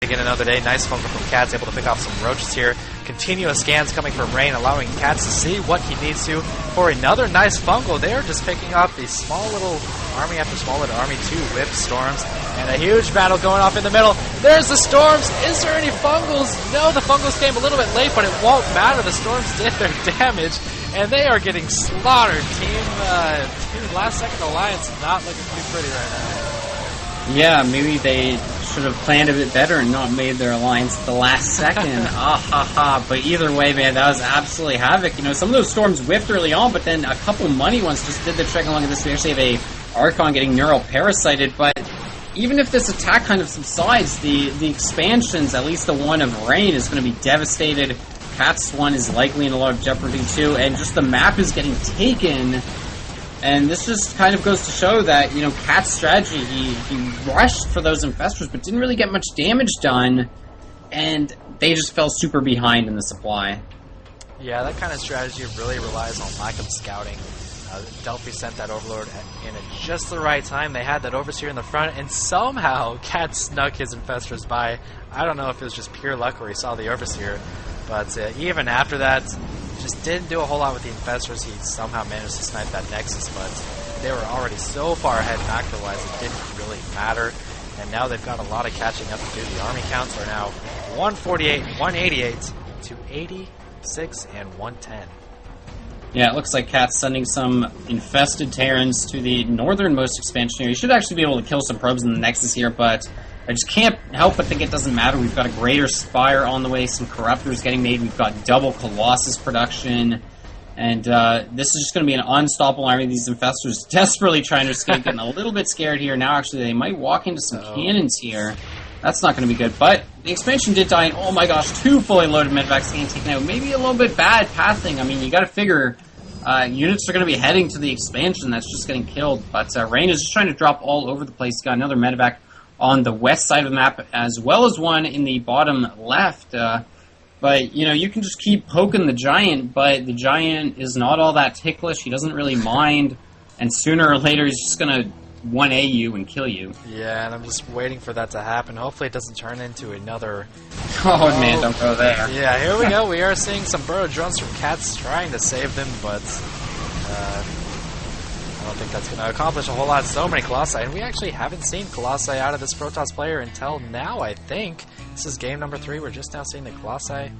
begin another day. Nice fungal from CatZ, able to pick off some roaches here. Continuous scans coming from Rain, allowing CatZ to see what he needs to for another nice fungal. They're just picking up a small little army after small little army. 2 whip storms, and a huge battle going off in the middle. There's the storms. Is there any fungals? No, the fungals came a little bit late, but it won't matter. The storms did their damage, and they are getting slaughtered. Team Last Second Alliance not looking too pretty right now. Yeah, maybe they should have planned a bit better and not made their alliance at the last second. But either way, man, that was absolutely havoc. You know, some of those storms whiffed early on, but then a couple money ones just did the trick. Along with this, we actually have a Archon getting neural parasited, but even if this attack kind of subsides, the expansions, at least the one of Rain, is going to be devastated. CatZ one is likely in a lot of jeopardy too, and just the map is getting taken. And this just kind of goes to show that, you know, CatZ's strategy, he rushed for those infestors, but didn't really get much damage done, and they just fell super behind in the supply. Yeah, that kind of strategy really relies on lack of scouting. Delphi sent that Overlord in at just the right time. They had that Overseer in the front, and somehow CatZ snuck his infestors by. I don't know if it was just pure luck or he saw the Overseer, but even after that, just didn't do a whole lot with the infestors. He somehow managed to snipe that Nexus, but they were already so far ahead macro-wise it didn't really matter. And now they've got a lot of catching up to do. The army counts are now 148, 188 to 86 and 110. Yeah, it looks like CatZ sending some infested Terrans to the northernmost expansion here. You should actually be able to kill some probes in the Nexus here, but I just can't help but think it doesn't matter. We've got a Greater Spire on the way, some Corruptors getting made, we've got double Colossus production, and this is just going to be an unstoppable army. These infestors desperately trying to escape, getting a little bit scared here. Now actually they might walk into some cannons here. That's not going to be good, but the expansion did die, and oh my gosh, 2 fully loaded medvacs getting taken out. Maybe a little bit bad pathing. I mean, you got to figure units are going to be heading to the expansion that's just getting killed, but Rain is just trying to drop all over the place. Got another medevac on the west side of the map, as well as one in the bottom left. But, you know, you can just keep poking the Giant, but the Giant is not all that ticklish. He doesn't really mind, and sooner or later he's just going to 1A you and kill you. Yeah, and I'm just waiting for that to happen. Hopefully it doesn't turn into another... Oh, man, don't go there. Yeah, here we go. We are seeing some burrow drones from CatZ trying to save them, but I don't think that's going to accomplish a whole lot. So many Colossi, and we actually haven't seen Colossi out of this Protoss player until now, I think. This is game number 3. We're just now seeing the Colossi.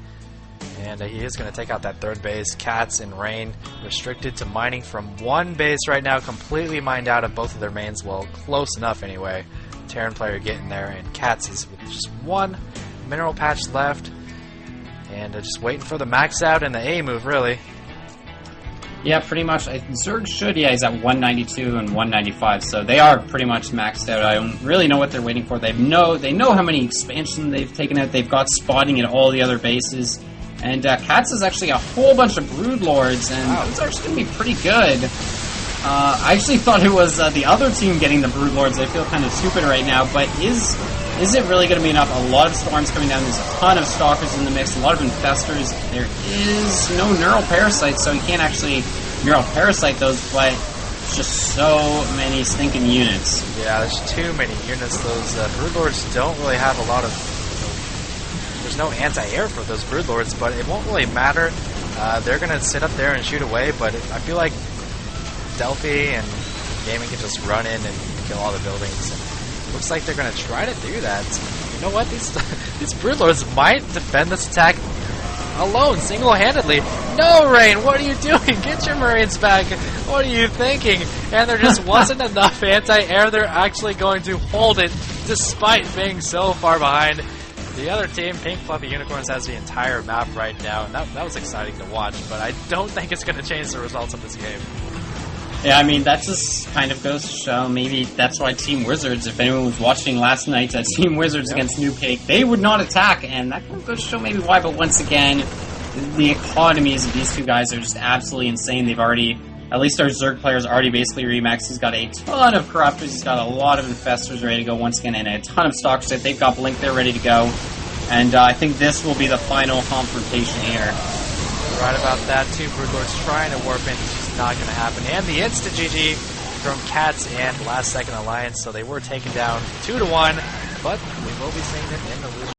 And he is going to take out that third base. CatZ and Rain restricted to mining from one base right now, completely mined out of both of their mains. Well, close enough anyway. Terran player getting there, and CatZ is with just one mineral patch left. And just waiting for the max out and the A move, really. Yeah, pretty much. Zerg should, yeah, he's at 192 and 195, so they are pretty much maxed out. I don't really know what they're waiting for. They know how many expansions they've taken out. They've got spotting at all the other bases. And CatZ is actually a whole bunch of Broodlords, and those are actually going to be pretty good. I actually thought it was the other team getting the Broodlords. I feel kind of stupid right now, but is it really going to be enough? A lot of storms coming down. There's a ton of Stalkers in the mix, a lot of infestors. There is no Neural Parasites, so you can't actually Neural Parasite those, but it's just so many stinking units. Yeah, there's too many units. Those Broodlords don't really have a lot of... There's no anti-air for those Broodlords, but it won't really matter. They're going to sit up there and shoot away, but I feel like Delphi and Gaming can just run in and kill all the buildings. And it looks like they're going to try to do that. You know what? These Broodlords might defend this attack alone, single-handedly. No, Rain, what are you doing? Get your Marines back. What are you thinking? And there just wasn't enough anti-air. They're actually going to hold it despite being so far behind. The other team, Pink Fluffy Unicorns, has the entire map right now, and that was exciting to watch, but I don't think it's going to change the results of this game. Yeah, I mean, that just kind of goes to show, maybe that's why Team Wizards, if anyone was watching last night at Team Wizards against New Cake, they would not attack, and that kind of goes to show maybe why, but once again, the economies of these two guys are just absolutely insane. They've already, at least our Zerg player's already basically remaxed. He's got a ton of Corruptors, he's got a lot of Infestors ready to go once again, and a ton of Stalkers that they've got Blink there ready to go. And I think this will be the final confrontation here. Right about that, too. Broodlord's trying to warp in, it's just not going to happen. And the insta-GG from CatZ and Last Second Alliance, so they were taken down 2-1, but we will be seeing them in the loser.